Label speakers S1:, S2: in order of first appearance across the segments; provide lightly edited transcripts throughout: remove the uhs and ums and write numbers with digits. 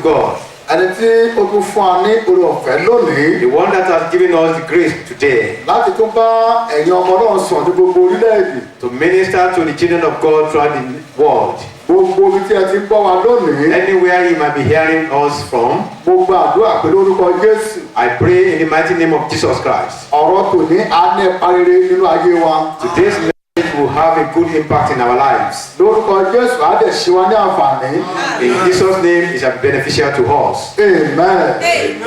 S1: to God,
S2: ẹni tí ó tún fún wa ní oore ọ̀fẹ́ lónìí
S1: the one that has given us the grace today
S2: láti tún bá ẹ̀yin ọmọ náà sọ̀rọ̀ ní gbogbo orílẹ̀-èdè.
S1: to minister to the children of God throughout the world.
S2: Gbogbo ibi tí ẹ ti gbọ́ wa lónìí,
S1: Anywhere you might be hearing us from,
S2: gbogbo àdúrà pé lórúkọ Jésù.
S1: I pray in the mighty name of Jesus Christ.
S2: Ọ̀rọ̀ tòní á ní ipa rere nínú ayé wa.
S1: Today's message will have a good impact in our lives.
S2: Lórúkọ Jésù á dẹ̀ ṣe wá ní àǹfààní.
S1: In Jesus' name, it shall be beneficial to us.
S2: Amen.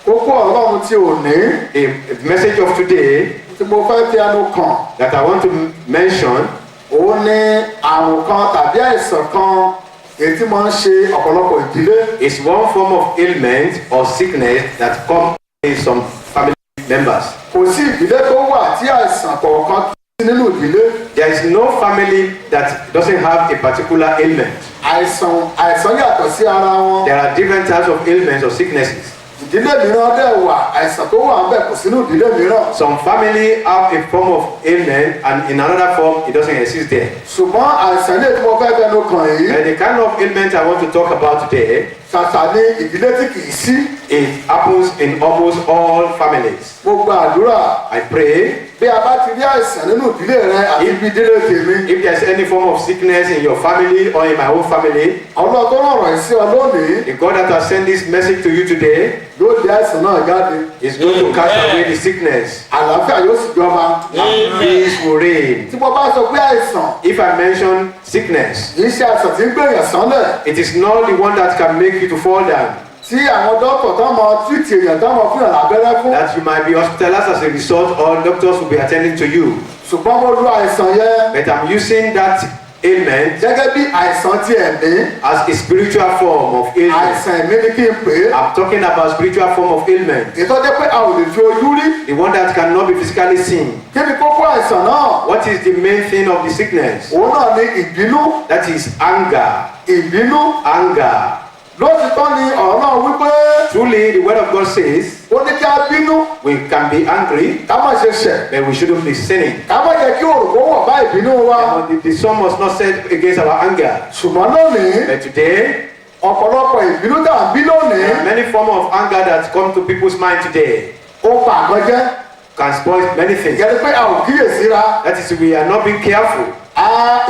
S2: Kókó Ọlọ́run tí ò ní
S1: The message of today
S2: tí mo fẹ́ fi ẹnu kàn,
S1: that I want to mention
S2: òun ní àrùn kan tàbí àìsàn kan èyí tí máa ń ṣe ọ̀pọ̀lọpọ̀ ìdílé.
S1: is one form of ailment or sickness that comes in some family members.
S2: Kò sí ìdílé tó wà tí àìsàn kọ̀ọ̀kan kì í sí nínú ìdílé.
S1: There is no family that doesn't have a particular ailment.
S2: Àìsàn yàtọ̀ sí ara wọn.
S1: There are different types of ailments or sicknesses.
S2: Ìdílé mìíràn dẹ̀ wà, àìsàn tó wà ń bẹ̀ kò sínú ìdílé mìíràn.
S1: Some family have a form of ailment and in another form it doesn't exist there.
S2: Ṣùgbọ́n àìsàn ilé tí mo fẹ́ fẹnu kàn yìí,
S1: And the kind of ailment I want to talk about today,
S2: ṣàṣà ní ìdílé tí kì í sí.
S1: it happens in almost all families.
S2: Mo gba àdúrà
S1: I pray
S2: bí a bá ti rí àìsàn nínú ìdílé rẹ àti ibi ìdílé tèmi.
S1: if there's any form of sickness in your family or in my own family,
S2: Ọlọ́run tó rán ọ̀rọ̀ yìí sí ọ lónìí
S1: the God that has sent this message to you today
S2: yóò di àìsàn náà jáde.
S1: is going to cast away the sickness
S2: Àlàáfíà yóò sì jọba.
S1: and peace will reign.
S2: Tí mo bá sọ pé àìsàn
S1: If I mention sickness,
S2: kì í ṣe àìsàn tí ń gbèyàn sánlẹ̀.
S1: it is not the one that can make you to fall down,
S2: Tí àwọn dọ́kítọ̀ tó mọ tírìtì èèyàn tó mọ fún ìyàn lábẹ́rẹ́ fún.
S1: that you might be hospitalized as a result or doctors will be attending to you.
S2: Ṣùgbọ́n mo lu àìsàn yẹn
S1: But I'm using that ailment
S2: gẹ́gẹ́ bí àìsàn ti ẹ̀mí.
S1: as a spiritual form of ailment.
S2: Àìsàn ẹ̀mí ni kí n pè é.
S1: I'm talking about spiritual form of ailment,
S2: Ìtọ́jẹ́ pé a ò lè fi ojú rí.
S1: the one that cannot be physically seen.
S2: Kí ni kókó àìsàn náà?
S1: What is the main thing of the sickness?
S2: Òun náà ni ìbínú.
S1: That is anger.
S2: Ìbínú.
S1: Anger.
S2: Lóòtítọ́ ni ọ̀rọ̀ náà wípé
S1: Truly, the word of God says
S2: ó ní kí a bínú
S1: we can be angry,
S2: ká má ṣe ṣẹ̀.
S1: but we shouldn't be sinning.
S2: Ká má jẹ́ kí òrùkó wọ̀ bá ìbínú wa.
S1: The sun must not set against our anger.
S2: Ṣùgbọ́n lónìí,
S1: But today,
S2: ọ̀pọ̀lọpọ̀ ìbínú tá à ń bí
S1: there
S2: lónìí,
S1: are many forms of anger that come to people's mind today.
S2: ó bà àgọ́ jẹ́.
S1: Can spoil many things.
S2: Ìyẹn ni pé a ò kíyèsíra.
S1: That is, we are not being careful.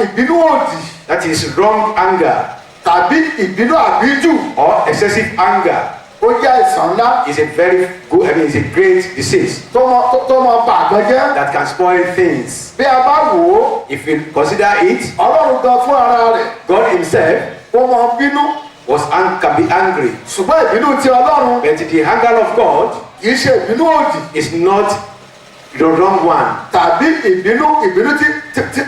S2: Ìbínú òdì
S1: That is wrong anger
S2: tàbí ìbínú àbíjù
S1: or excessive anger.
S2: ó jẹ́ àìsàn ńlá
S1: Is a very good, it's a great disease
S2: tó mọ bà àgọ́ jẹ́.
S1: that can spoil things.
S2: Bí a bá wò ó,
S1: If you consider it,
S2: Ọlọ́run gan fún ara rẹ̀
S1: God Himself
S2: ó mọ bínú.
S1: can be angry.
S2: Ṣùgbọ́n ìbínú ti Ọlọ́run
S1: But the anger of God
S2: kì í ṣe ìbínú òdì
S1: is not the wrong one.
S2: tàbí ìbínú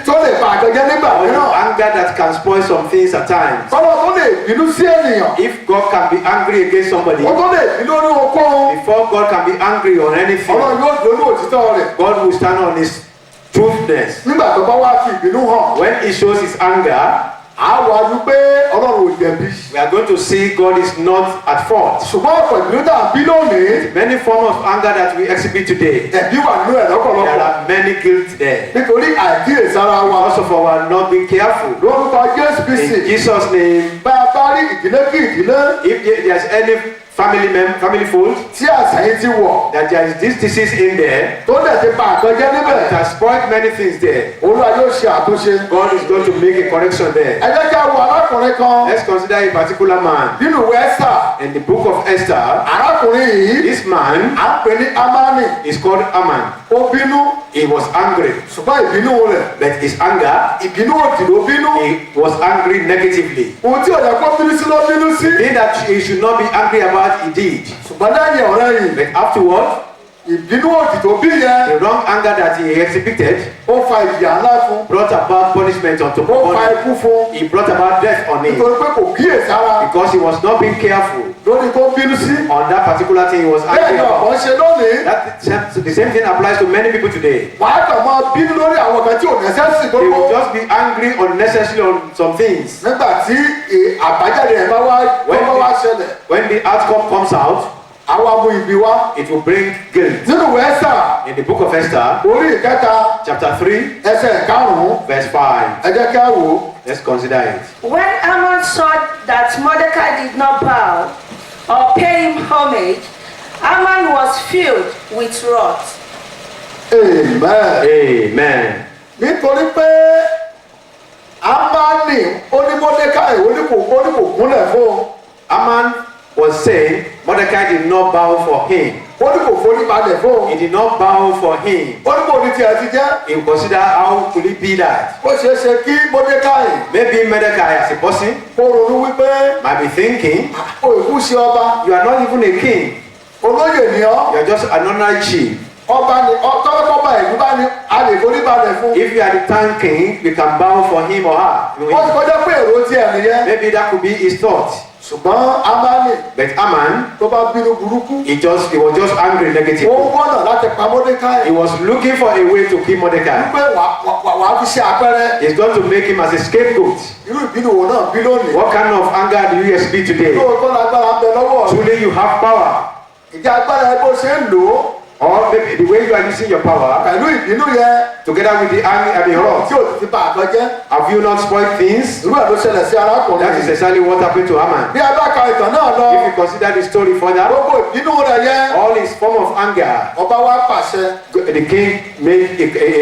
S2: tó lè bà àgọ́ jẹ́ nígbà
S1: Or the
S2: mìíràn.
S1: anger that can spoil some things at times.
S2: Ọlọ́run tó lè bínú sí ènìyàn.
S1: If God can be angry against somebody,
S2: Ó tó lè bínú ní ohunkóhun.
S1: before God can be angry on anything,
S2: Ọlọ́run yóò dúró ní òtítọ́ rẹ̀.
S1: God will stand on His truthness.
S2: Nígbà tó bá wá fi ìbínú hàn,
S1: When He shows His anger,
S2: á wá ju pé Ọlọ́run ò jẹ̀bi.
S1: we are going to see God is not at fault.
S2: Ṣùgbọ́n ọ̀pọ̀ ìbínú tá à ń bí lónìí,
S1: Many forms of anger that we exhibit today,
S2: ẹ̀bí wà nínú ẹ̀
S1: there
S2: lọ́pọ̀lọpọ̀.
S1: are many guilt there.
S2: Nítorí àìkíyèsára wa.
S1: Because of our not being careful.
S2: Lórúkọ Jésù
S1: In
S2: Kristi,
S1: Jesus' name,
S2: bá a bá rí ìdílé kí ìdílé
S1: if there's any family fold
S2: tí àṣà yìí ti wọ̀,
S1: that there is this disease in there,
S2: tó dẹ̀ ti bà àgọ́ jẹ́
S1: it
S2: níbẹ̀,
S1: has spoiled many things there,
S2: Olúwa yóò ṣe àtúnṣe.
S1: God is going to make a correction there.
S2: Ẹ jẹ́ kí a wo arákùnrin kan
S1: Let's consider a particular man.
S2: nínú ìwé Ẹ́sítà.
S1: In the book of Esther,
S2: Arákùnrin yìí,
S1: this man
S2: à ń pè ní Ámánì.
S1: is called Haman.
S2: Ó bínú,
S1: He was angry,
S2: ṣùgbọ́n ìbínú rẹ̀,
S1: but his anger,
S2: ìbínú òdì ló bínú.
S1: he was angry negatively.
S2: Ohun tí ọ̀yà kó bínú sí ló bínú sí.
S1: Thing that he should not be angry about, he did.
S2: Ṣùgbọ́n lẹ́yìn ọ̀rẹ́ yìí,
S1: But afterward,
S2: ìbínú òdì tó bí yẹn,
S1: the wrong anger that he exhibited
S2: ó fa ìyà ńlá fún,
S1: brought about punishment unto
S2: ó fa
S1: him.
S2: ikú fún,
S1: He brought about death on him
S2: nítorí pé kò kíyèsára
S1: because he was not being careful
S2: lórí tó bínú sí.
S1: on that particular thing he was
S2: Bẹ́ẹ̀
S1: angry
S2: ni ọ̀pọ̀
S1: about.
S2: ń ṣe lónìí.
S1: The same thing applies to many people today.
S2: Wàá kàn máa bínú lórí àwọn kan tí ò nẹ́sẹ̀sì
S1: They will
S2: gbogbo.
S1: just be angry unnecessarily on some things.
S2: Nígbà tí àbájáde rẹ̀ bá wá ṣẹlẹ̀,
S1: When the outcome comes out,
S2: àwa mú ibi wá.
S1: it will bring guilt.
S2: Nínú ìwé Ẹ́sítà,
S1: In the book of Esther,
S2: orí ìkẹta,
S1: chapter 3,
S2: ẹsẹ̀ karùn-ún,
S1: verse 5,
S2: ẹ jẹ́ kí a wò ó.
S1: let's consider it.
S3: When Haman saw that Mordecai did not bow or pay him homage, Haman was filled with wrath.
S2: amen.
S1: Amen.
S2: nítorí pé Ámánì ó ní Mọ́dékáì ó ní kò kúnlẹ̀ fún un.
S1: Haman was saying Mordecai did not bow for him.
S2: ó ní kò forí balẹ̀ fún un.
S1: He did not bow for him.
S2: ó ní kò ní tiẹ̀ ti jẹ́.
S1: He considered how could it be that?
S2: ó ṣeé ṣe kí Mọ́dékáì
S1: Maybe Mordecai as a person
S2: kó ronú wípé
S1: might be thinking,
S2: o ìkú ṣe ọba
S1: you are not even a king.
S2: olóyè ni ọ́.
S1: You are just an ordinary chief.
S2: ọba ni tọ́lọ́kọ́ba ìlú bá ní a lè forí balẹ̀ fún.
S1: If you are the town king, you can bow for him or her.
S2: ó ti kọjá pé èrò tiẹ̀ nìyẹn.
S1: Maybe that could be his thought.
S2: ṣùgbọ́n Ámánì
S1: But Haman,
S2: tó bá bínú burúkú.
S1: he was just angry
S2: ó
S1: negatively.
S2: ń wọ́nà láti pa Mọ́dékáì.
S1: He was looking for a way to kill Mordecai.
S2: wípé wàá fi ṣe àpẹẹrẹ.
S1: He's going to make him as a scapegoat.
S2: irú ìbínú wo náà bí lónìí.
S1: What kind of anger do you experience today?
S2: lóòótọ́ lágbára ń bẹ lọ́wọ́ rẹ̀.
S1: Truly you have power.
S2: ìjà agbára ẹ bó ṣe ń lò ó.
S1: Or maybe the way you are using your power
S2: pẹ̀lú ìbínú yẹn.
S1: together with the anger and the wrath.
S2: tí ò ti bá àgbọ̀ jẹ́.
S1: Have you not spoiled things?
S2: irú ẹ̀ ló ṣẹlẹ̀ sí arákùnrin.
S1: That is exactly what happened to Haman.
S2: bí a bá ka ìtàn náà lọ.
S1: If you consider the story further,
S2: gbogbo ìbínú rẹ̀ yẹn.
S1: all his form of anger,
S2: ọba wa pàṣẹ.
S1: the king made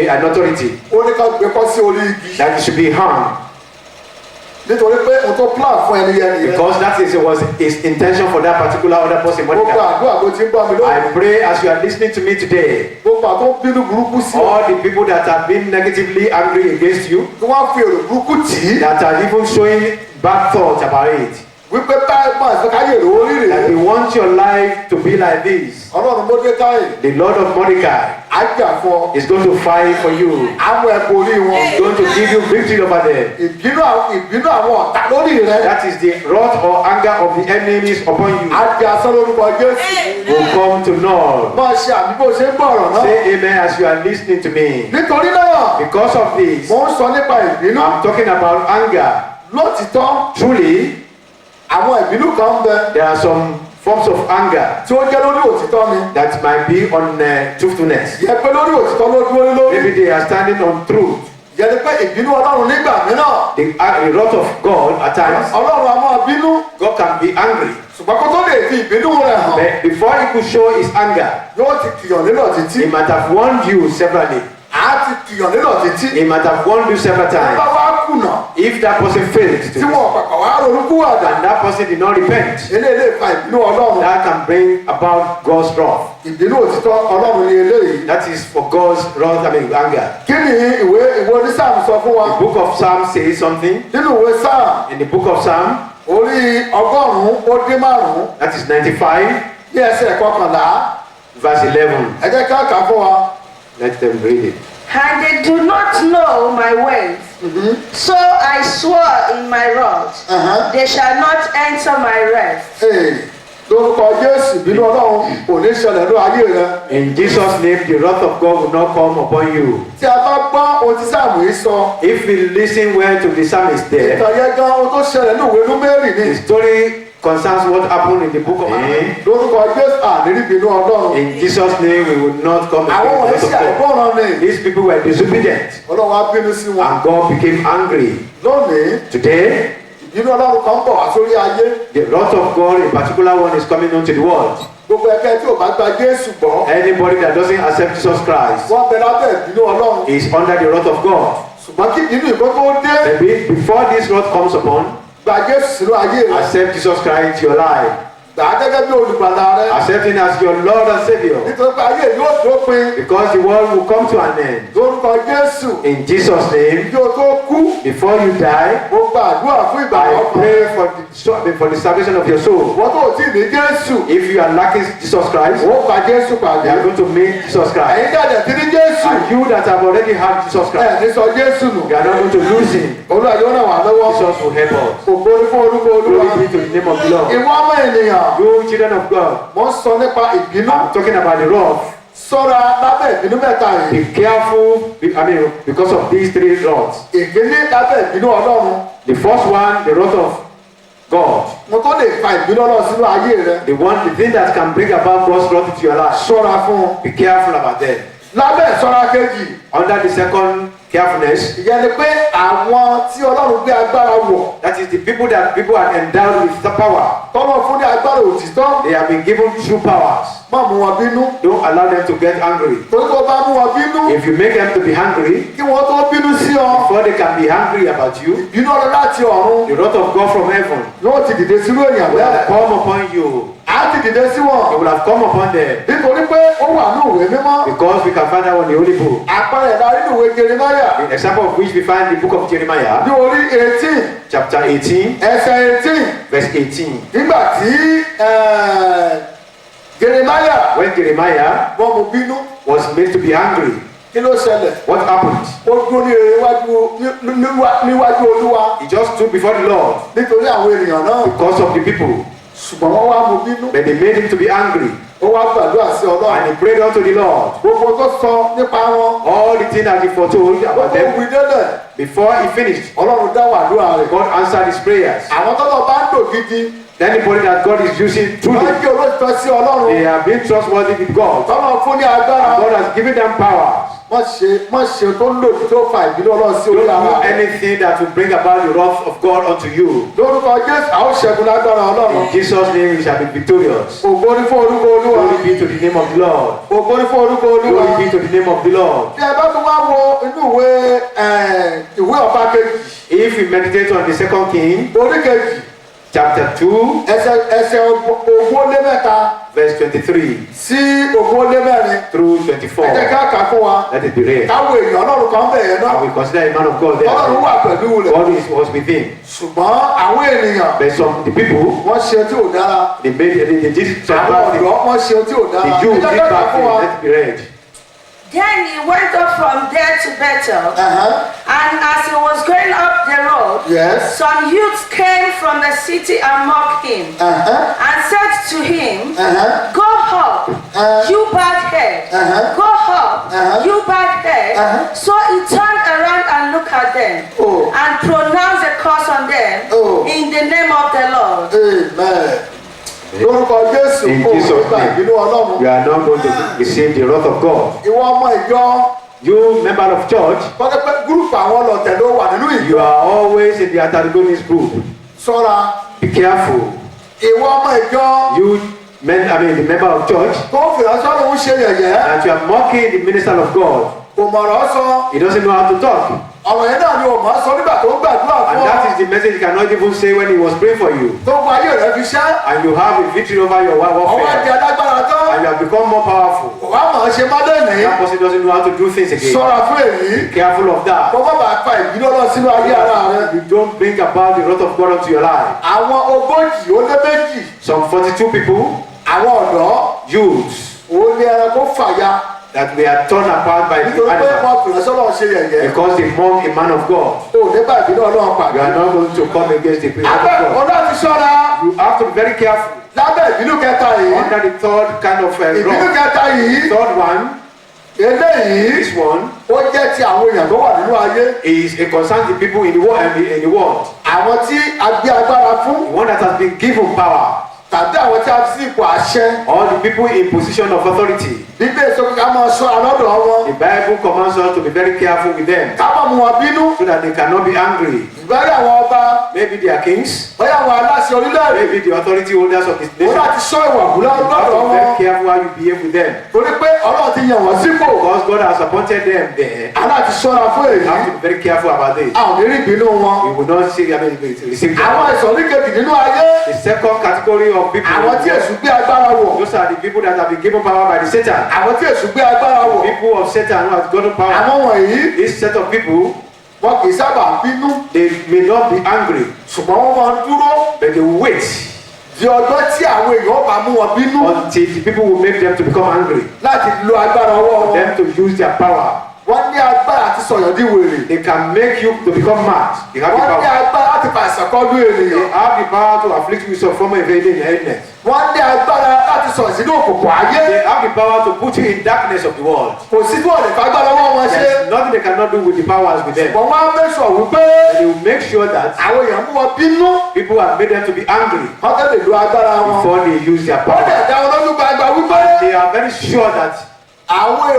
S1: an authority
S2: ó ní ká gbé kọ́ sí orí igi.
S1: that he should be hung
S2: nítorí pé n tó plan fún ẹni yẹn nìyẹn.
S1: because that was his intention for that particular other person.
S2: gbogbo
S1: Mordecai.
S2: àdúrà tó ti ń gbọ́ mi
S1: I
S2: lónìí.
S1: pray as you are listening to me today,
S2: gbogbo àtó bínú burúkú sí ọ.
S1: all the people that have been negatively angry against you,
S2: kí wọ́n fi èrò burúkú tì í.
S1: that are even showing bad thoughts about it,
S2: wípé táyé máa ṣe káyé èrò orí
S1: that
S2: rèé.
S1: they want your life to be like this.
S2: ọlọ́run Mọ́dékáì
S1: The Lord of Mordecai
S2: á jà fún ọ.
S1: is going to fight for you.
S2: àwọn ẹ̀kọ́ orí wọn.
S1: He's going to give you victory over them.
S2: ìbínú àwọn ọ̀tá lórí rẹ.
S1: That is the wrath or anger of the enemies upon you
S2: á di asán lórúkọ Jésù.
S1: will come to null.
S2: máa ṣe àmì bó ṣe ń gbọ́ ọ̀rọ̀ náà.
S1: Say amen as you are listening to me.
S2: nítorí náà
S1: Because of this,
S2: mo ń sọ nípa ìbínú.
S1: I'm talking about anger.
S2: lótìtọ́
S1: Truly,
S2: àwọn ìbínú kan ń bẹ
S1: there are some forms of anger
S2: tí ó jẹ́ lórí òtítọ́ ni.
S1: that might be on truthfulness.
S2: yẹ pé lórí òtítọ́ ló dúró lé lórí.
S1: Maybe they are standing on truth.
S2: yẹ ni pé ìbínú ọlọ́run nígbà mìíràn.
S1: The wrath of God at times,
S2: ọlọ́run a máa bínú.
S1: God can be angry.
S2: ṣùgbọ́n kó tó lè fi ìbínú rẹ̀ hàn.
S1: But before he could show his anger,
S2: yóò ti kìyàn nílò títí.
S1: he might have warned you severally.
S2: á ti kìyàn nílò títí.
S1: He might have warned you several
S2: bá
S1: times.
S2: wá kùnà.
S1: If that person failed
S2: tí
S1: to,
S2: wọn pàpà wá ronúkú àdá.
S1: and that person did not repent,
S2: eléyìí lè fa ìbínú ọlọ́run.
S1: that can bring about God's wrath.
S2: ìbínú òtítọ́ ọlọ́run ni eléyìí.
S1: That is for God's wrath, anger.
S2: kí ni ìwé onísáàmù sọ fún wa.
S1: The book of Psalm says something.
S2: nínú ìwé sáà
S1: In the book of Psalm,
S2: orí ọgọ́rùn-ún ó dín márùn-ún
S1: that is 95,
S2: ní ẹsẹ̀ kọkànlá.
S1: verse 11.
S2: ẹ jẹ́ ká kà á fún wa.
S1: Let them read it.
S3: And they do not know my ways. So I swore in my wrath, they shall not enter my rest.
S2: lórúkọ Jésù ìbínú ọlọ́run kò ní ṣẹlẹ̀ ló ayé rẹ.
S1: In Jesus' name, the wrath of God will not come upon you.
S2: tí a bá gbọ́ ohun tí sáàmù yìí sọ.
S1: If we listen well to the psalmist there,
S2: ìtàn yẹn gan ohun tó ṣẹlẹ̀ ní ìwé Númérì ni.
S1: the story concerns what happened in the book of
S2: lórúkọ Jésù ànírí ìbínú ọlọ́run.
S1: In Jesus' name, we will not come
S2: àwọn wọ̀nyí
S1: against
S2: ṣe
S1: the wrath of God.
S2: àìgbọràn ni.
S1: These people were disobedient,
S2: ọlọ́run á bínú sí wọn.
S1: and God became angry.
S2: lónìí
S1: Today,
S2: ìbínú ọlọ́run kan bọ̀ wá sórí ayé.
S1: the wrath of God, a particular one, is coming onto the world.
S2: gbogbo ẹgbẹ́ tí ò bá gba Jésù gbọ́.
S1: Anybody that doesn't accept Jesus Christ
S2: wọ́n bẹ lábẹ́ ìbínú ọlọ́run.
S1: is under the wrath of God.
S2: ṣùgbọ́n kí ìbínú ìbọn tó dé.
S1: Maybe before this wrath comes upon,
S2: gba Jésù sínú ayé rẹ.
S1: accept Jesus Christ into your life.
S2: gbà á gẹ́gẹ́ bí olùgbàlà rẹ.
S1: Accept Him as your Lord and Savior.
S2: nítorí pé ayé yóò dópin.
S1: Because the world will come to an end.
S2: lórúkọ Jésù.
S1: In Jesus' name,
S2: kí o tó kú.
S1: before you die,
S2: mo gba àdúrà fún ìgbàlà
S1: I
S2: ọkàn.
S1: pray for the salvation of your soul.
S2: wọ́n tó tí ì ní Jésù.
S1: If you are lacking Jesus Christ,
S2: ó gba Jésù
S1: you
S2: pàdé.
S1: are going to meet Jesus Christ.
S2: ẹ̀yin dàdẹ̀ tí ní Jésù.
S1: And you that have already had Jesus Christ,
S2: ẹ̀ ní sọ Jésù nù.
S1: you are not going to lose Him.
S2: Olúwa yóò ràn wá lọ́wọ́.
S1: Jesus will help us.
S2: ògo ni fún orúkọ Olúwa.
S1: Glory be to the name of the Lord.
S2: ìwọ ọmọ ènìyàn.
S1: You children of God,
S2: mo ń sọ nípa ìbínú.
S1: I'm talking about the wrath.
S2: ṣọ́ra lábẹ́ ìbínú mẹ́ta yìí.
S1: Be careful, because of these three wraths.
S2: ìkíní lábẹ́ ìbínú Ọlọ́run.
S1: The first one, the wrath of God.
S2: mo tó lè fa ìbínú Ọlọ́run sínú ayé rẹ.
S1: The thing that can bring about God's wrath into your life.
S2: ṣọ́ra fún un.
S1: Be careful about that.
S2: lábẹ́ ìṣọ́ra kejì.
S1: Under the second carefulness.
S2: ìyẹn ni pé àwọn tí ọlọ́run gbé agbára wọ̀.
S1: That is the people that people are endowed with the power.
S2: tọ́lọ́ fún ní agbára òtítọ́.
S1: They have been given true powers.
S2: má mú wọn bínú.
S1: Don't allow them to get angry.
S2: torí tó bá mú wọn bínú.
S1: If you make them to be angry,
S2: kí wọ́n tó bínú sí ọ.
S1: before they can be angry about you,
S2: bínú ọ̀rọ̀ láti ọ̀run.
S1: the wrath of God from heaven
S2: yóò ti dìde sírú èèyàn
S1: will have
S2: bẹ́ẹ̀.
S1: come upon you.
S2: á ti dìde sí
S1: It
S2: wọn.
S1: will have come upon them.
S2: nítorí pé ó wà ní ìwé mímọ́.
S1: Because we can find that on the Holy Book.
S2: àpẹẹrẹ ìdarí ní ìwé Jeremáyà.
S1: An example of which we find the book of Jeremiah,
S2: ní orí 18
S1: chapter 18,
S2: ẹsẹ̀ 18
S1: verse 18.
S2: nígbà tí Jeremáyà
S1: When Jeremiah
S2: wọ́n mú bínú
S1: was made to be angry,
S2: kí ló ṣẹlẹ̀.
S1: what happened?
S2: ó dúró ní níwájú Olúwa
S1: He just stood before the Lord
S2: nítorí àwọn ènìyàn náà.
S1: because of the people.
S2: ṣùgbọ́n wọ́n wá mú bínú.
S1: But they made him to be angry.
S2: ó wá gbàdúrà sí
S1: And
S2: Ọlọ́run.
S1: he prayed unto the Lord.
S2: gbogbo tó sọ nípa wọn.
S1: All the things that he foretold about
S2: ó
S1: them,
S2: wí délẹ̀.
S1: before he finished,
S2: Ọlọ́run dáhùn àdúrà rẹ̀.
S1: God answered his prayers.
S2: àwọn tọ́lọ̀ bá ń lò gidi.
S1: Anybody that God is using
S2: wọ́n
S1: truly,
S2: jẹ́ olóòtítọ́ sí Ọlọ́run.
S1: they have been trustworthy with God.
S2: tọ́lọ̀ fún ní agbára.
S1: God has given them power.
S2: wọ́n ṣe tó lòdì tó fa ìbínú Ọlọ́run sí
S1: Don't
S2: orí ara
S1: do
S2: rẹ̀.
S1: anything that will bring about the wrath of God unto you.
S2: lórúkọ Jésù àwọn ṣẹ́gun lágbára Ọlọ́run.
S1: In Jesus' name, we shall be victorious.
S2: ògo ní fún orúkọ Olúwa.
S1: Glory be to the name of the Lord.
S2: ògo ní fún orúkọ Olúwa.
S1: Glory be to the name of the Lord.
S2: bí ẹ bá tún wá wo inú ìwé ọba kejì.
S1: If we meditate on the second king,
S2: orí kejì.
S1: chapter 2,
S2: ẹsẹ̀ ogún ó lé mẹ́ta
S1: verse 23
S2: sí ogún ó lé mẹ́rin.
S1: through
S2: ẹ jẹ́
S1: 24,
S2: ká kà fún wa.
S1: let it be read.
S2: káwọn èèyàn Ọlọ́run kan bẹ̀ yẹn
S1: I
S2: náà.
S1: will consider a man of God
S2: Ọlọ́run
S1: there.
S2: wà pẹ̀lú rẹ̀.
S1: God was with him.
S2: ṣùgbọ́n àwọn ènìyàn
S1: But the people,
S2: wọ́n ṣe tí ò dára.
S1: they did some
S2: àwọn
S1: bad things.
S2: ọ̀dọ́ wọ́n ṣe tí ò dára.
S1: The Jews
S2: ẹ
S1: did
S2: jẹ́ ká kà
S1: bad
S2: fún wa.
S1: things. Let it be read.
S3: Then he went up from there to Bethel, and as he was going up the road,
S2: Yes.
S3: some youths came from the city and mocked him, and said to him, Go up, you bad head. Go up, you bad head. So he turned around and looked at them, and pronounced a curse on them in the name of the Lord.
S2: Amen. lórúkọ Jésù
S1: In
S2: kò
S1: Jesus'
S2: nípa
S1: name.
S2: ìbínú Ọlọ́run.
S1: We are not going to receive the wrath of God.
S2: ìwọ ọmọ ìjọ
S1: You, member of church,
S2: tọ́jú pé gúrùpù àwọn ọlọ́tẹ̀ ló wà nínú ìjọ.
S1: you are always in the antagonist group.
S2: ṣọ́ra.
S1: Be careful.
S2: ìwọ ọmọ ìjọ
S1: You, the member of church,
S2: tó fìránṣẹ́ Ọlọ́run ṣe yẹ̀yẹ́.
S1: that you are mocking the minister of God.
S2: kò mọ̀rọ̀ sọ.
S1: He doesn't know how to talk.
S2: ọ̀rọ̀ yẹn náà ni ò mọ̀ sọ nígbà tó ń gbàdúrà
S1: And
S2: fún
S1: that
S2: ọ.
S1: is the message he cannot even say when he was praying for you.
S2: tó gba ayé rẹ fi ṣẹ́.
S1: And you have a victory over your
S2: ọwọ́ di
S1: warfare.
S2: alágbára tán.
S1: And you have become more powerful.
S2: kò wá mọ̀ ọ́ ṣe má lẹ́nìí.
S1: That person doesn't know how to do things again.
S2: ṣọ́ra fún èyí.
S1: Be careful of that.
S2: kó má bàa pa ìbínú Ọlọ́run sínú ayé ara rẹ.
S1: You don't bring about the wrath of God onto your life.
S2: àwọn ogójì ó lé méjì.
S1: Some 42 people,
S2: àwọn ọ̀dọ́
S1: youths,
S2: òun ni ẹranko fàya.
S1: that we are torn apart by the
S2: nítorí pé
S1: animal
S2: wọn fìránṣẹ́ Ọlọ́run ṣe yẹ̀yẹ́.
S1: because they mock a man of God.
S2: o ní bá ìbínú Ọlọ́run
S1: You
S2: pàdé.
S1: are not going to come against the prayer
S2: abẹ́
S1: of God.
S2: ọ̀dọ́ ti ṣọ́ra.
S1: You have to be very careful.
S2: lábẹ́ ìbínú kẹta yìí.
S1: Under the third kind of
S2: ìbínú
S1: wrath.
S2: kẹta yìí.
S1: Third one,
S2: eléyìí.
S1: this one
S2: ó jẹ́ ti àwọn èèyàn tó wà nínú ayé.
S1: is a concern to people in the world in the world.
S2: àwọn tí a gbé agbára fún.
S1: The one that has been given power.
S2: tàbí àwọn tí a fi sí ipò àṣẹ.
S1: All the people in position of authority.
S2: bíbélì sọ pé ká máa ṣọ́ alọ́dọ̀ wọn.
S1: The Bible commands us to be very careful with them
S2: ká má mú wọn bínú.
S1: so that they cannot be angry.
S2: ìbáyé àwọn ọba.
S1: Maybe they are kings,
S2: bóyá àwọn aláṣẹ orílẹ̀-èdè.
S1: maybe the authority holders of this
S2: wọ́n
S1: nation.
S2: láti ṣọ́ ìwà wúlọ́
S1: You have
S2: lọ́dọ̀
S1: to be very
S2: wọn.
S1: careful how you behave with them.
S2: torí pé Ọlọ́run ti yàn wọ́n sípò.
S1: Because God has appointed them there.
S2: aláti ṣọ́ra fún
S1: You have
S2: èyí.
S1: to be very careful about this.
S2: a ò ní rí ìbínú wọn.
S1: We will not see, receive
S2: àwọn
S1: them.
S2: ìsọ̀rí kejì nínú ayé.
S1: The second category of people,
S2: àwọn tí èṣù gbé agbára wọ̀.
S1: those are the people that have been given power by the Satan.
S2: àwọn tí èṣù gbé agbára wọ̀.
S1: People of Satan who have gotten power.
S2: àwọn wọ̀nyí
S1: This set of people,
S2: wọn kì í sábà bínú.
S1: they may not be angry,
S2: ṣùgbọ́n wọ́n máa ń dúró.
S1: but they will wait
S2: di ọjọ́ tí àwọn èèyàn bá mú wọn bínú.
S1: until the people will make them to become angry.
S2: láti lo agbára ọwọ́
S1: For
S2: wọn.
S1: them to use their power.
S2: wọ́n ní agbára àti sọ̀yọ̀ di wèrè.
S1: They can make you to become mad. They have the
S2: wọ́n ní
S1: power.
S2: agbára láti fa ìsànkọ́dún
S1: They
S2: ènìyàn.
S1: have the power to afflict you from a very illness.
S2: wọ́n ní agbára láti sọ̀ sínú òkùnkùn ayé.
S1: They have the power to put you in darkness of the world.
S2: kò sí tí wọ́n lè fagbára ọwọ́ wọn ṣe.
S1: There's nothing they cannot do with the powers with them.
S2: wọ́n máa ń mẹ́sọ̀ wípé
S1: And they will make sure that
S2: àwọn èèyàn mú wọn bínú.
S1: people have made them to be angry
S2: wọ́n tẹ́ lè lo agbára wọn.
S1: before they use their
S2: wọ́n
S1: power.
S2: dẹ̀ dá wọn lójú gbangba wípé
S1: They are very sure that
S2: àwọn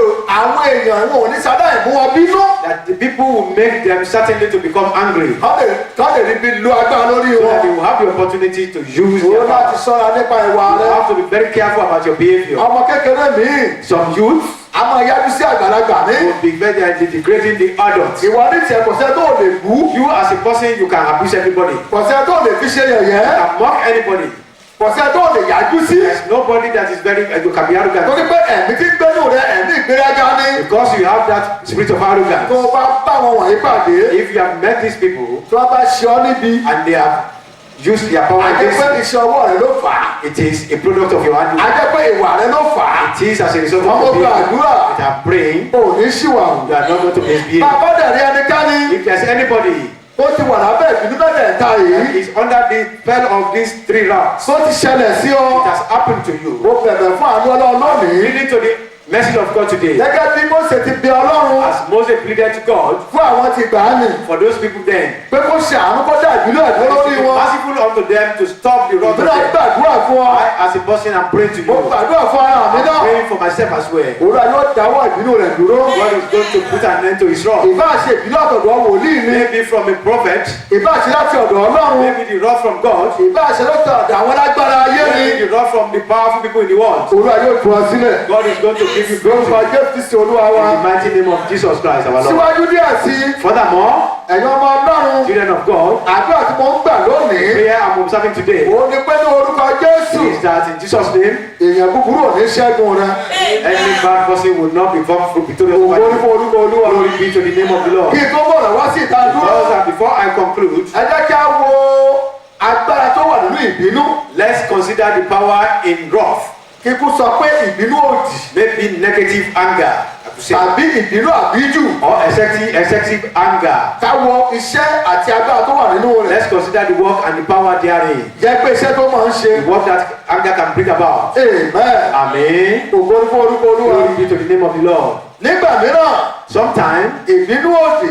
S2: èèyàn wọn ò ní sábà ìmú wọn bínú.
S1: That the people will make them certainly to become angry.
S2: kọ́ lè rí bí lo agbára lórí
S1: So
S2: wọn.
S1: that they will have the opportunity to use
S2: o
S1: their
S2: láti
S1: power.
S2: ṣọ́ra nípa ìwà
S1: You
S2: rẹ.
S1: have to be very careful about your behavior.
S2: ọmọ kékeré míì
S1: Some youth
S2: a máa yájú sí àgbàlagbà ní.
S1: will be very degrading the adults.
S2: ìwọ ní tiẹ̀ kò sẹ́ tó lè bú.
S1: You as a person, you can abuse everybody.
S2: kò sẹ́ tó lè fi ṣe
S1: You
S2: yẹ̀yẹ́.
S1: can mock anybody.
S2: kò sẹ́ tó lè yájú sí.
S1: There's nobody that is very, you can be arrogant.
S2: torí pé ẹ̀mí tí ń gbẹ́nu rẹ ẹ̀mí ìgbéraga ní.
S1: Because you have that spirit of
S2: tó
S1: arrogance.
S2: o bá bá wọn wọ̀nyí pàdé.
S1: If you have met these people
S2: tí wọ́n bá ṣe ọ́ níbi.
S1: and they have used their power against
S2: àjẹpẹ́
S1: you,
S2: iṣẹ́ ọwọ́ rẹ ló fà á.
S1: it is a product of your handling.
S2: àjẹpẹ́ ìwà rẹ ló fà á.
S1: It is as a result
S2: ọmọ
S1: of
S2: ogun
S1: your behavior.
S2: àdúrà.
S1: That are praying,
S2: o ò ní ṣìwàwù.
S1: you are not going to misbehave.
S2: bàbá dẹ̀rí ẹnikẹ́ni.
S1: If there's anybody
S2: ó ti wà lábẹ́ ìbínú mẹ́tẹ̀ẹ̀ta yìí.
S1: that is under the spell of these three rocks,
S2: tó ti ṣẹlẹ̀ sí ọ.
S1: it has happened to you.
S2: ó bẹ̀bẹ̀ fún àánú ọlọ́run lónìí.
S1: Leading to the mercy of God today.
S2: gẹ́gẹ́ bí Mósè ti bẹ ọlọ́run
S1: As Moses pleaded to God
S2: fún àwọn ti gbà á nì.
S1: for those people then,
S2: pé kó ṣe àánú kó dá ìbínú ẹ̀dọ́ lórí
S1: be
S2: wọn.
S1: merciful unto them to stop the wrath of
S2: ìbínú
S1: them.
S2: gbàdúrà fún ọ.
S1: I, as a person, am praying to
S2: mo
S1: you.
S2: gbàdúrà fún ara mi náà.
S1: Praying for myself as well.
S2: òwúrọ̀ yóò dáwọ́ ìbínú rẹ̀ dúró.
S1: God is going to put an end to his wrath.
S2: ìbá ṣe ìbínú àtọ̀dọ̀ wòlíì ni.
S1: Maybe from a prophet,
S2: ìbá ṣe láti ọ̀dọ̀ ọlọ́run.
S1: maybe the wrath from God,
S2: ìbá ṣe láti ọ̀dọ̀ àwọn alágbára ayé ni.
S1: maybe the wrath from the powerful people in the world.
S2: òwúrọ̀ yóò tú ọ sílẹ̀.
S1: God is going to give you
S2: lórúkọ
S1: glory
S2: Jésù Kristi olúwa wa.
S1: in the mighty name of Jesus Christ our Lord.
S2: síwájú díẹ̀ sí i.
S1: Furthermore,
S2: ẹ̀yin ọmọ ọlọ́run.
S1: children of God,
S2: àdúrà tí mo ń gbà lónìí.
S1: prayer I'm observing today
S2: òun ni pé ní orúkọ Jésù.
S1: is that in Jesus' name,
S2: èèyàn búburú ò ní ṣẹ́gun rẹ.
S1: any bad person will not become victorious over
S2: òun ní
S1: you.
S2: fún orúkọ olúwa.
S1: Glory be to the name of the Lord.
S2: kí n tó bọ̀rọ̀ wá sí ìta dúró.
S1: Because before I conclude,
S2: ẹ jẹ́ kí a wo agbára tó wà nínú ìbínú.
S1: let's consider the power in wrath.
S2: kíkú sọ pé ìbínú òdì.
S1: Maybe negative anger, I could say,
S2: tàbí ìbínú àbíjù.
S1: or excessive anger.
S2: ká wo iṣẹ́ àti agbára tó wà nínú rẹ̀.
S1: Let's consider the work and the power therein.
S2: jẹ́ pé iṣẹ́ tó máa ń ṣe.
S1: The work that anger can bring about.
S2: amen.
S1: Amen.
S2: ògo ní fún orúkọ olúwa.
S1: Glory be to the name of the Lord.
S2: nígbà mìíràn
S1: Sometimes
S2: ìbínú òdì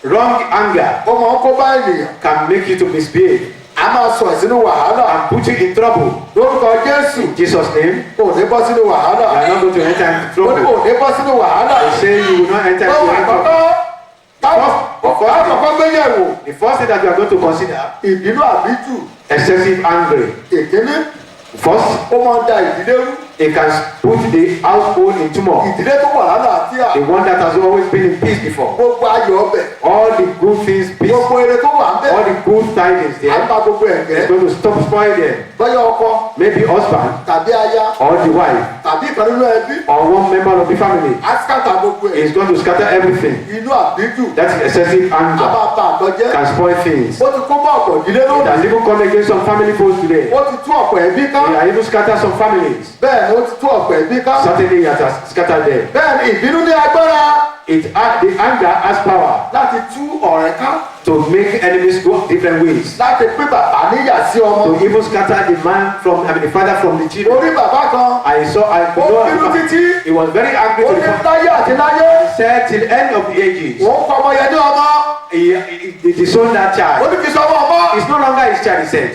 S1: wrong anger
S2: ó máa ń kó bá ènìyàn.
S1: can make you to misbehave
S2: a máa sọ ìsínú wàhálà.
S1: and put you in trouble.
S2: lórúkọ Jésù
S1: In Jesus' name,
S2: kò ní bọ́ sínú
S1: you
S2: wàhálà.
S1: are not going to enter into
S2: ó ní kò
S1: trouble.
S2: ní bọ́ sínú wàhálà.
S1: I say you will not enter
S2: báwo
S1: into any trouble.
S2: àkọ́kọ́ àkọ́kọ́ gbéyẹ̀wò
S1: The first thing that you are going to consider,
S2: ìbínú àbíjù.
S1: excessive anger.
S2: èkíní
S1: First,
S2: ó máa ń da ìdílé rú.
S1: it can put the household in turmoil.
S2: ìdílé tó wà lálàáfíà.
S1: The one that has always been in peace before.
S2: gbogbo ayọ̀ ọbẹ̀.
S1: All the good things, peace,
S2: gbogbo eré tó wà ń
S1: all
S2: bẹ̀.
S1: the good tidings
S2: à ń
S1: there,
S2: bá gbogbo ẹ̀
S1: it's
S2: jẹ́.
S1: going to stop spoil them.
S2: bọ́yá ọkọ
S1: Maybe husband
S2: tàbí aya
S1: or the wife
S2: tàbí ìkan nínú ẹbí.
S1: or one member of the family
S2: àsìkàtà gbogbo ẹ̀.
S1: is going to scatter everything.
S2: inú àbíjù.
S1: That is excessive
S2: a
S1: anger,
S2: máa ba àtọ jẹ́.
S1: can spoil things.
S2: ó ti kó bá ọ̀pọ̀ ìdílé
S1: It
S2: lónìí.
S1: has even come against some family foes today.
S2: ó ti tú ọ̀pọ̀ ẹbí ká.
S1: It has even scattered some families.
S2: bẹ́ẹ̀ ni ó ti tú ọ̀pọ̀ ẹbí ká.
S1: Certainly it has scattered them.
S2: bẹ́ẹ̀ ni ìbínú ní agbára
S1: The anger has power
S2: láti tú ọ̀rẹ́ ká.
S1: to make enemies go different ways.
S2: láti pín bàbá níyà sí ọmọ.
S1: To even scatter the man from, the father from the children.
S2: orí bàbá kan.
S1: I
S2: ó bínú títí.
S1: he was very angry
S2: ó
S1: to
S2: ní
S1: the point.
S2: láyé àti láyé.
S1: He said till end of the ages,
S2: wọ́n kọ́ ọmọ yẹn ní ọmọ.
S1: he disowned that
S2: ó
S1: child.
S2: ní kí sọ ọmọ ọmọ.
S1: It's no longer his child, he said.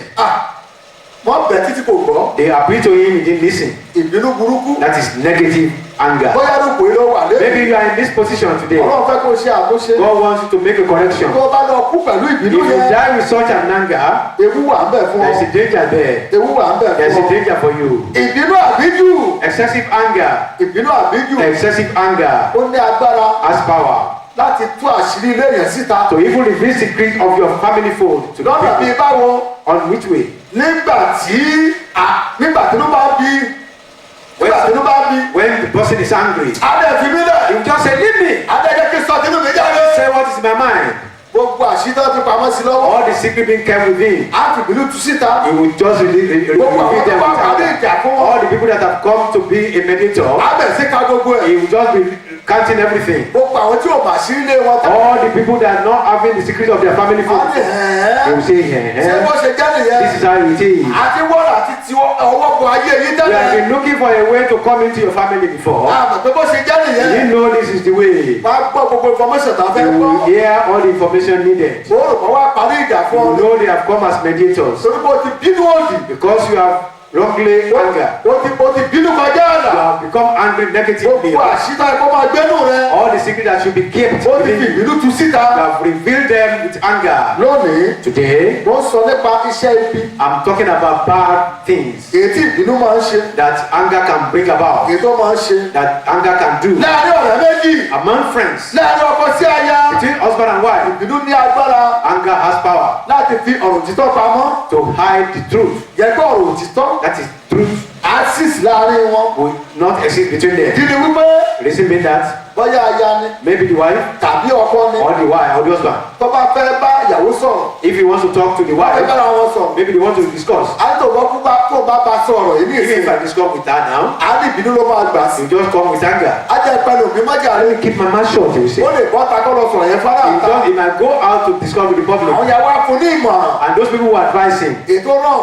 S2: wọ́n bẹ̀ títí kò gbọ́.
S1: They appealed to him, he didn't listen.
S2: ìbínú burúkú.
S1: That is negative anger.
S2: bóyá ló pè é ló wà lé.
S1: Maybe you are in this position today.
S2: ọlọ́run fẹ́ kó o ṣe àtúnṣe.
S1: God wants you to make a correction.
S2: tó o bá lọ kú pẹ̀lú
S1: If
S2: ìbínú
S1: you
S2: yẹn.
S1: die with such an anger,
S2: ewu wà ń bẹ̀ fún ọ.
S1: there is a danger there.
S2: ewu wà ń bẹ̀
S1: There is
S2: fún
S1: a
S2: ọ.
S1: danger for you.
S2: ìbínú àbíjù.
S1: Excessive anger,
S2: ìbínú àbíjù.
S1: excessive anger
S2: ó ní agbára
S1: has power
S2: láti tú àṣírí ilé yẹn síta.
S1: to even reveal secret of your family fold to the
S2: lọ́nà bíi
S1: people.
S2: báwo.
S1: On which way?
S2: nígbà tí inú bá bí. nígbà tí inú bá bí.
S1: When the person is angry,
S2: adé fi mí lẹ̀.
S1: he will just say, leave me.
S2: adé jẹ́ kí sọ tinú mi jáde.
S1: Say what is in my mind.
S2: gbogbo àṣírí tó ti pamọ́ sí lọ́wọ́.
S1: All the secret being kept within.
S2: á fi ìbínú tú síta.
S1: He will just reveal
S2: gbogbo àwọn
S1: them
S2: tó bá
S1: with
S2: pàdé
S1: anger.
S2: ìjà fún wọn.
S1: All the people that have come to be a mediator,
S2: á bẹ̀ sí ká gbogbo ẹ̀.
S1: he will just be counting everything.
S2: gbogbo àwọn tí ò mà sí ilé wọn tán.
S1: All the people that are not having the secret of their family
S2: á
S1: fold,
S2: ní
S1: they will say,
S2: ṣé bó ṣe jẹ́ nìyẹn.
S1: this is how it is.
S2: àti wọ́n àti tí ọwọ́ bọ ayé yìí
S1: You have
S2: tẹ́lẹ̀.
S1: been looking for a way to come into your family before.
S2: àmọ̀ pé bó ṣe jẹ́
S1: You
S2: nìyẹn.
S1: didn't know this is the way.
S2: wàá gbọ́ gbogbo information tá a fẹ́
S1: You
S2: gbọ́.
S1: will hear all the information needed.
S2: ó rò pé wàá parí ìjà
S1: You
S2: fún ọ.
S1: know they have come as mediators.
S2: torí pé o ti bínú òdì.
S1: Because you have wrongly anger.
S2: o ti bínú kọjá àlà.
S1: You have become angry negatively,
S2: gbogbo àṣìta ẹ̀kọ́ máa gbénú rẹ.
S1: all the secrets that should be kept
S2: ó ti
S1: within
S2: fi
S1: you,
S2: ìbínú tu
S1: you
S2: síta.
S1: have revealed them with anger.
S2: lónìí
S1: Today,
S2: mo ń sọ nípa iṣẹ́ ibi
S1: I'm talking about bad things
S2: èyí tí ìbínú máa ń ṣe.
S1: that anger can bring about,
S2: èyí tó máa ń ṣe.
S1: that anger can do.
S2: láàárín ọ̀rẹ́ méjì.
S1: Among friends,
S2: láàárín ọkọ sí aya.
S1: between husband and wife,
S2: ìbínú ní agbára
S1: anger has power
S2: láti fi ọ̀rọ̀ òtítọ́ pamọ́.
S1: to hide the truth.
S2: yẹ kó ọ̀rọ̀ òtítọ́
S1: That is truth
S2: axis láàárín wọn.
S1: will not exist between them.
S2: ìdí ni wípé
S1: Reason being that
S2: bóyá aya ni
S1: maybe the wife
S2: tàbí ọkọ ni
S1: or the wife or the husband,
S2: tó bá fẹ́ bá ìyàwó sọ̀rọ̀
S1: if he wants to talk to the
S2: fẹ́
S1: wife,
S2: bára wọn sọ̀rọ̀.
S1: maybe they want to discuss.
S2: á tó bọ́ kú bá tó bá bá sọ̀rọ̀ yìí ní
S1: Even if
S2: ìsìn.
S1: I discuss with her now,
S2: á ní ìbínú ló máa gbà sí.
S1: you just come with anger.
S2: á jẹ́ pẹ̀lú mi má jà
S1: Let
S2: rí.
S1: me keep my mouth shut, you say.
S2: ó lè bọ́ ta kọ́ lọ sọ̀rọ̀ yẹn fara
S1: He
S2: àta.
S1: just, he might go out to discuss with the
S2: àwọn
S1: public,
S2: ìyàwó á fún ní ìmọ̀ràn.
S1: and those people who advise him,
S2: ètò náà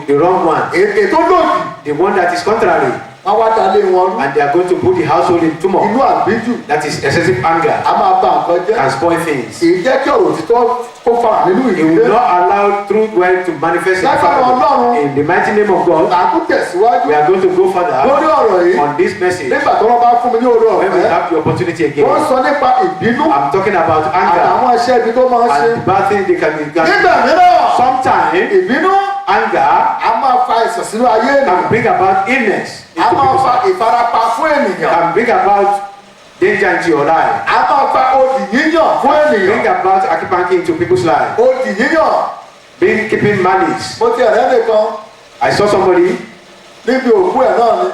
S1: the wrong one,
S2: ètò lòdì.
S1: the one that is contrary,
S2: wọ́n wá dalé wọn rú.
S1: and they are going to put the household in tumult.
S2: inú àbíjù
S1: That is excessive anger
S2: á máa ba nǹkan jẹ́.
S1: and spoil things.
S2: èyí jẹ́ kí ọ̀rọ̀ òtítọ́ kó fara nínú
S1: He will
S2: ìdílé.
S1: not allow truth well to manifest in the
S2: Lágbára
S1: family.
S2: Ọlọ́run.
S1: In the mighty name of God,
S2: làákú tẹ̀síwájú
S1: we are going to go further
S2: lórí ọ̀rọ̀ yìí.
S1: on this message
S2: nígbà tó wọ́n bá fún mi ní orí
S1: when we
S2: ọ̀fẹ́.
S1: have the opportunity again.
S2: wọ́n sọ nípa ìbínú
S1: I'm talking about anger
S2: àtàwọn iṣẹ́ ibi tó máa ń ṣe.
S1: and the bad things they can be.
S2: nígbà mìíràn
S1: Sometimes
S2: ìbínú
S1: anger
S2: a máa fa àìsàn sínú ayé
S1: can
S2: ènìyàn.
S1: bring about illness
S2: a
S1: into
S2: máa
S1: people's
S2: fa
S1: life.
S2: ìfarapa fún ènìyàn.
S1: Can bring about danger into your life.
S2: a máa fa òdì yíyàn fún
S1: Bring
S2: ènìyàn.
S1: about akipanki into people's life.
S2: òdì yíyàn.
S1: Being keeping malice.
S2: mo ti ẹ̀rẹ́ nìkan
S1: I saw somebody
S2: níbi òkú ẹ̀ náà ni.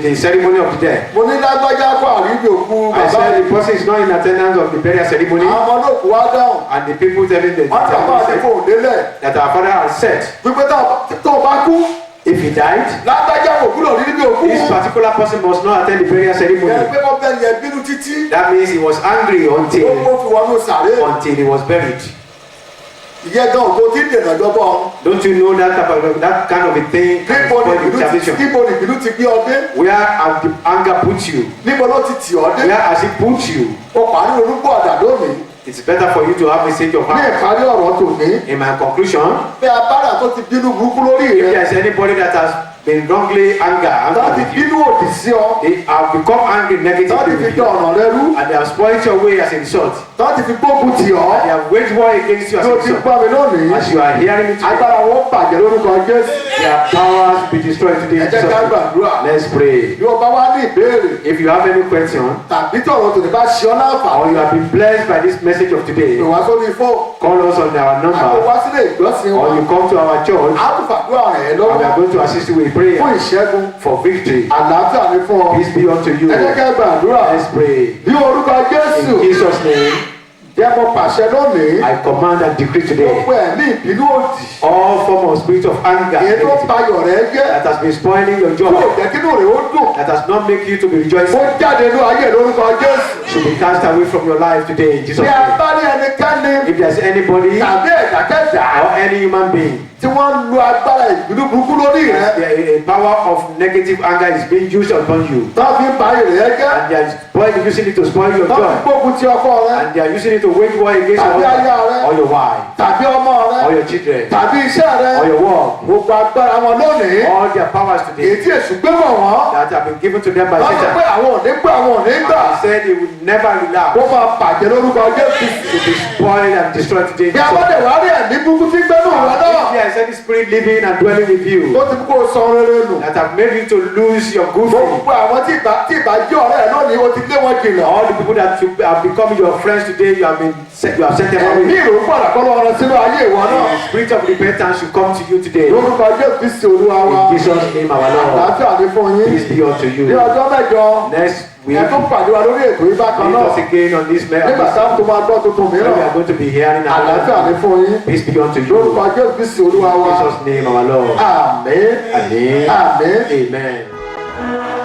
S1: the ceremony of the dead.
S2: mo ní lágbájá kó àríbi òkú
S1: I
S2: bàbá
S1: said
S2: rẹ̀.
S1: the person is not in attendance of the burial ceremony,
S2: àwọn ọmọ náà kú wá dáhùn.
S1: and the people telling the
S2: wọ́n ti àbá àti
S1: said
S2: fóun délẹ̀.
S1: that our father has said
S2: wípé tó o bá kú
S1: if he died,
S2: lágbájá òkú lò rí níbi òkú.
S1: this particular person must not attend the burial
S2: ẹ
S1: ceremony.
S2: pé wọ́n bẹ́ẹ̀ yẹn bínú títí.
S1: That means he was angry
S2: ó
S1: until
S2: fi wọnú sàré.
S1: he was buried.
S2: ìyẹn gan ògo tí ń dènà jọbọ.
S1: Don't you know that kind of a thing can
S2: níbo ni
S1: spoil the
S2: ìbínú ti
S1: salvation?
S2: níbo ni ìbínú ti gbé ọ dé.
S1: Where has the anger put you?
S2: níbo ló ti tì ọ dé.
S1: Where has it put you?
S2: o pàrí orúkọ ọ̀dà lónìí.
S1: It's better for you to have a stage of
S2: ní
S1: heart.
S2: ìparí ọ̀rọ̀ tòní.
S1: In my conclusion,
S2: bí abára tó ti bínú burúkú lórí
S1: if
S2: rẹ.
S1: there is anybody that has been wrongly
S2: láti
S1: angry,
S2: bínú òdì sí ọ.
S1: they have become angry
S2: láti
S1: negatively
S2: fi
S1: with
S2: dán
S1: you,
S2: ọ̀nà rẹ rú.
S1: and they have spoiled your way as a result.
S2: láti fi gbógun tì
S1: They
S2: ọ́.
S1: have waged war against you as
S2: bí
S1: a
S2: o ti
S1: result.
S2: gbọ́ mi lónìí.
S1: As you are hearing it today,
S2: agbára wọn bàjẹ́ lórúkọ Jésù.
S1: their powers be destroyed today.
S2: ẹ
S1: in
S2: jẹ́
S1: Jesus'
S2: ká
S1: name.
S2: gbàdúrà.
S1: Let's pray.
S2: bí o bá wá ní ìbéèrè
S1: If you have any question,
S2: tàbí tọ̀rọ̀ tòní bá ṣe ọ́
S1: or
S2: láǹfààní.
S1: you have been blessed by this message of today,
S2: pè wá sórí fóònù.
S1: call us on our
S2: àpò
S1: number,
S2: wá sílé ìjọsìn
S1: or
S2: wọn.
S1: you come to our church,
S2: a tún fàdúrà rẹ̀
S1: and we are
S2: lọ́wọ́
S1: going to assist you with
S2: fún
S1: prayer
S2: ìṣẹ́gun.
S1: for victory.
S2: àlàáfíà ni fún ọ.
S1: Peace be unto you.
S2: ẹ jẹ́ ká gbàdúrà.
S1: Let's pray.
S2: bí orúkọ Jésù.
S1: In Jesus' name,
S2: jẹ́ mo pàṣẹ lónìí.
S1: I command and decree today
S2: gbogbo ẹ̀mí ìbínú òdì.
S1: all form of spirit of anger
S2: èyí tó
S1: negative,
S2: bayọ̀ rẹ̀ jẹ́.
S1: that has been spoiling your
S2: kúrò
S1: joy,
S2: jẹ́ kínú rẹ̀ ó dùn.
S1: that has not make you to be
S2: ó
S1: rejoicing,
S2: jáde ní ayé lórúkọ Jésù.
S1: should be cast away from your life today in Jesus'
S2: bí a
S1: name.
S2: bá ní ẹnikẹ́ni
S1: If there's anybody
S2: tàbí ẹ̀dákẹ́dá
S1: or any human being,
S2: tí wọ́n ń lo agbára ìbínú burúkú lórí rẹ̀.
S1: a power of negative anger is being used upon you,
S2: tó fi ń ba ayé rẹ̀ jẹ́.
S1: and they are using it to spoil your
S2: tó fi
S1: joy,
S2: gbógun ti ọkọ rẹ̀.
S1: and they are using it to wage war against your
S2: Tàbí aya
S1: husband
S2: rẹ.
S1: or your wife
S2: tàbí ọmọ rẹ̀.
S1: or your children
S2: tàbí iṣẹ́ rẹ̀.
S1: or your work.
S2: gbogbo agbára wọn lónìí.
S1: All their powers today
S2: èyí tí èṣù gbé mọ̀ wọ́n.
S1: that have been given to them by
S2: wọ́n sọ pé
S1: Satan,
S2: àwọn ò ní gbà àwọn ò ní gbà.
S1: they said they will never relax,
S2: wọ́n máa bàjẹ́ lórúkọ Jésù.
S1: to be spoiled and destroyed today.
S2: bí a bá dẹ̀ wá rí ẹ̀mí burúkú tí gbẹ́nu rẹ̀ náà.
S1: If there is any spirit living and dwelling with
S2: tó
S1: you
S2: ti kó sọ rere nù.
S1: that have made you to lose your good thing,
S2: gbogbo àwọn tí ìbá jẹ́ ọ̀rẹ́ ẹ̀ lónìí o ti lé wọn jìnnà.
S1: all the people that have become your friends today, you have sent them
S2: ẹ̀mí
S1: away.
S2: ìrònú padà kọ́ lọ́wọ́ sínú ayé ìwọ náà.
S1: The spirit of repentance should come to you today.
S2: lórúkọ Jésù Kristi Olúwa wa.
S1: In Jesus' name, our Lord.
S2: àlàáfíà ní fún yín.
S1: Peace be unto
S2: ní
S1: you.
S2: ọjọ́ mẹ́jọ.
S1: Next week,
S2: ẹ tún pàdé wa lórí ètò yìí bákan
S1: meet
S2: náà.
S1: us again on this
S2: nígbà tá a tún máa gbọ́ tuntun
S1: when we
S2: mìíràn.
S1: are going to be hearing
S2: àlàáfíà ní
S1: our
S2: fún yín.
S1: peace be unto you.
S2: lórúkọ Jésù Kristi Olúwa
S1: In
S2: wa.
S1: Jesus' name, our Lord.
S2: àmín.
S1: Amen.
S2: àmín.
S1: Amen.